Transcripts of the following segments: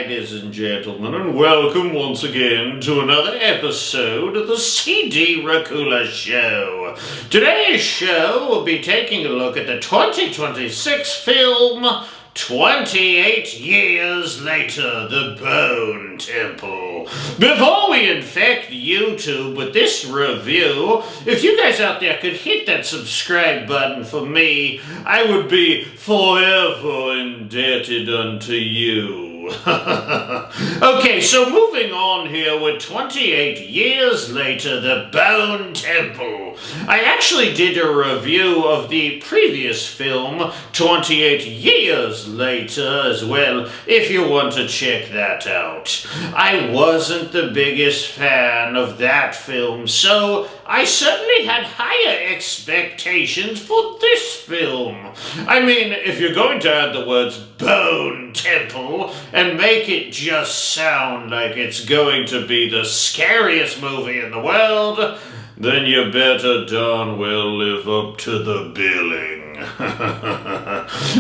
ladies and gentlemen, and welcome once again to another episode of the CD Racoola Show. Today's show will be taking a look at the 2026 film 28 Years Later, The Bone Temple. Before we infect YouTube with this review, if you guys out there could hit that subscribe button for me, I would be forever indebted unto you. Okay, so moving on here with 28 Years Later, The Bone Temple. I actually did a review of the previous film, 28 Years Later, as well, if you want to check that out. I wasn't the biggest fan of that film, so I certainly had higher expectations for this film. I mean, if you're going to add the words Bone Temple and make it just sound like it's going to be the scariest movie in the world, then you better darn well live up to the billing.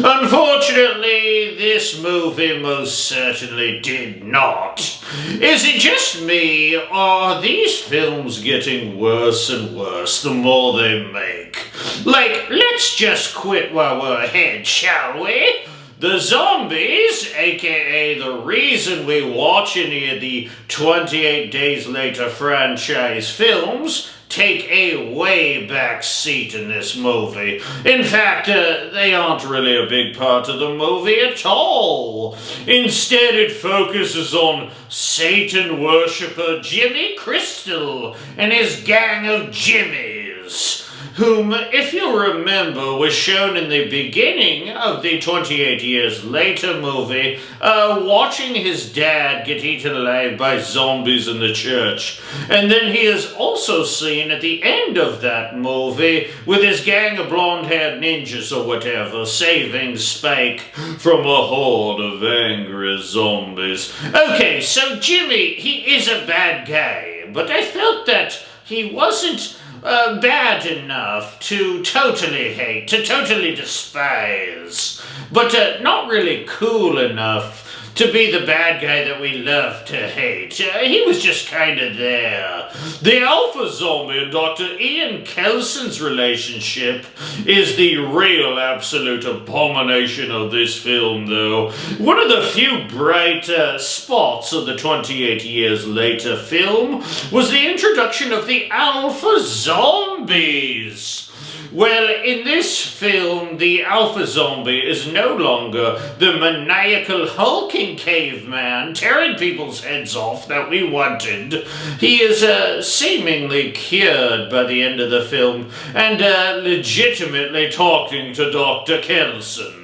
Unfortunately, this movie most certainly did not. Is it just me, or are these films getting worse and worse the more they make? Like, let's just quit while we're ahead, shall we? The zombies, aka the reason we watch any of the 28 Days Later franchise films, take a way back seat in this movie. In fact, they aren't really a big part of the movie at all. Instead, it focuses on Satan worshipper Jimmy Crystal and his gang of Jimmies, whom, if you remember, was shown in the beginning of the 28 Years Later movie, watching his dad get eaten alive by zombies in the church. And then he is also seen at the end of that movie with his gang of blonde-haired ninjas or whatever, saving Spike from a horde of angry zombies. Okay, so Jimmy, he is a bad guy, but I felt that he wasn't bad enough to totally hate, to totally despise, but not really cool enough to be the bad guy that we love to hate. He was just kind of there. The Alpha Zombie and Dr. Ian Kelson's relationship is the real absolute abomination of this film, though. One of the few bright spots of the 28 Years Later film was the introduction of the Alpha Zombies. Well, in this film, the Alpha Zombie is no longer the maniacal hulking caveman tearing people's heads off that we wanted. He is seemingly cured by the end of the film and legitimately talking to Dr. Kelson.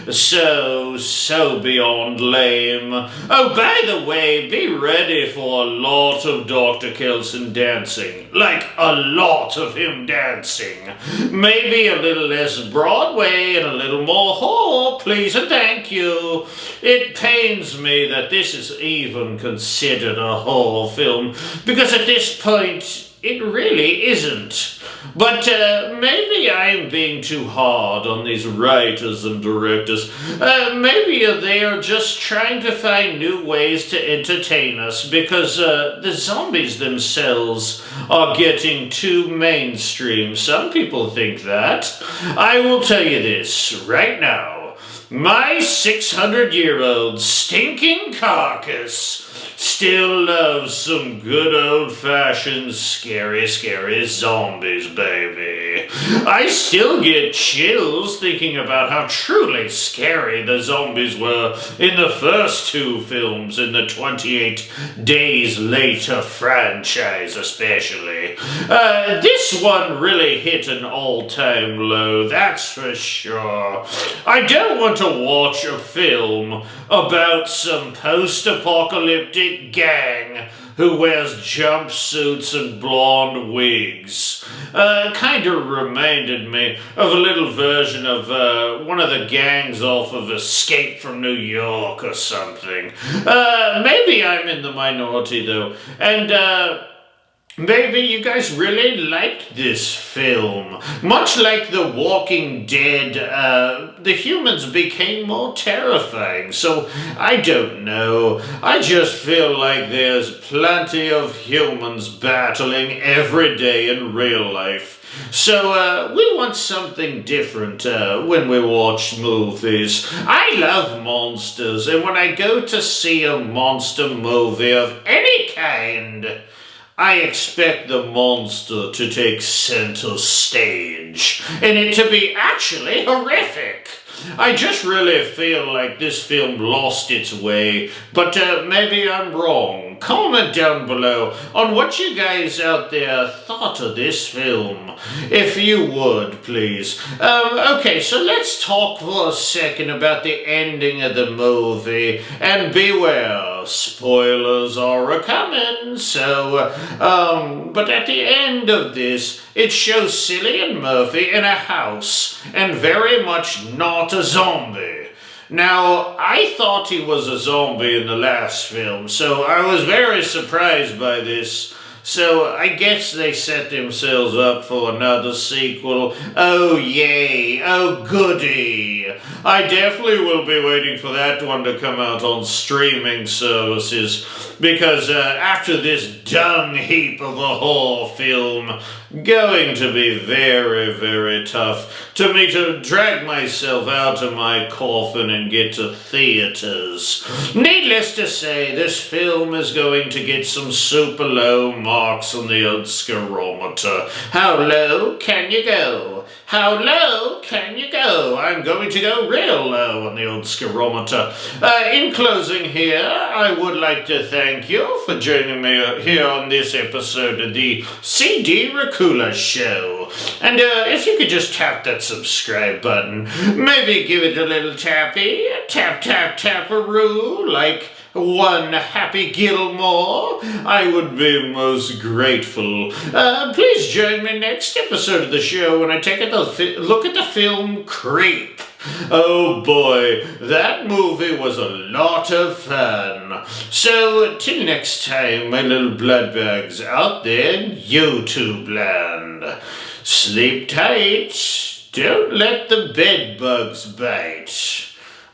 So beyond lame. Oh, by the way, be ready for a lot of Dr. Kelson dancing. Like, a lot of him dancing. Maybe a little less Broadway and a little more horror, please and thank you. It pains me that this is even considered a horror film, because at this point, it really isn't. But maybe I'm being too hard on these writers and directors. Maybe they are just trying to find new ways to entertain us, because the zombies themselves are getting too mainstream. Some people think that. I will tell you this right now. My 600-year-old stinking carcass still loves some good old-fashioned scary zombies, baby. I still get chills thinking about how truly scary the zombies were in the first two films in the 28 Days Later franchise, especially. This one really hit an all-time low, that's for sure. I don't want to watch a film about some post-apocalyptic gang who wears jumpsuits and blonde wigs. Kind of reminded me of a little version of one of the gangs off of Escape from New York or something. Maybe I'm in the minority though, and Maybe you guys really liked this film. Much like The Walking Dead, the humans became more terrifying, so I don't know. I just feel like there's plenty of humans battling every day in real life. So, we want something different when we watch movies. I love monsters, and when I go to see a monster movie of any kind, I expect the monster to take center stage, and it to be actually horrific. I just really feel like this film lost its way, but maybe I'm wrong. Comment down below on what you guys out there thought of this film, if you would, please. Okay, so let's talk for a second about the ending of the movie, and beware, spoilers are a-coming, so, but at the end of this, it shows Cillian Murphy in a house, and very much not a zombie. Now, I thought he was a zombie in the last film, so I was very surprised by this. So I guess they set themselves up for another sequel. Oh yay, oh goody. I definitely will be waiting for that one to come out on streaming services, because after this dung heap of a horror film, going to be very, very tough to me to drag myself out of my coffin and get to theaters. Needless to say, this film is going to get some super low marks on the old scarometer. How low can you go? How low can you go? I'm going to go real low on the old scarometer. In closing here, I would like to thank you for joining me here on this episode of the CD Racoola Show. And if you could just tap that subscribe button, maybe give it a little tappy, tap, tap, tap-a-roo, like one Happy Gilmore, I would be most grateful. Please join me next episode of the show when I take a look at the film Creep. Oh boy, that movie was a lot of fun. So, till next time, my little bloodbags out there in YouTube land. Sleep tight. Don't let the bed bugs bite,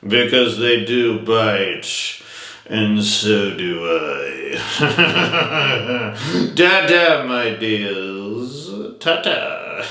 because they do bite. And so do I. Da-da, my dears. Ta-ta.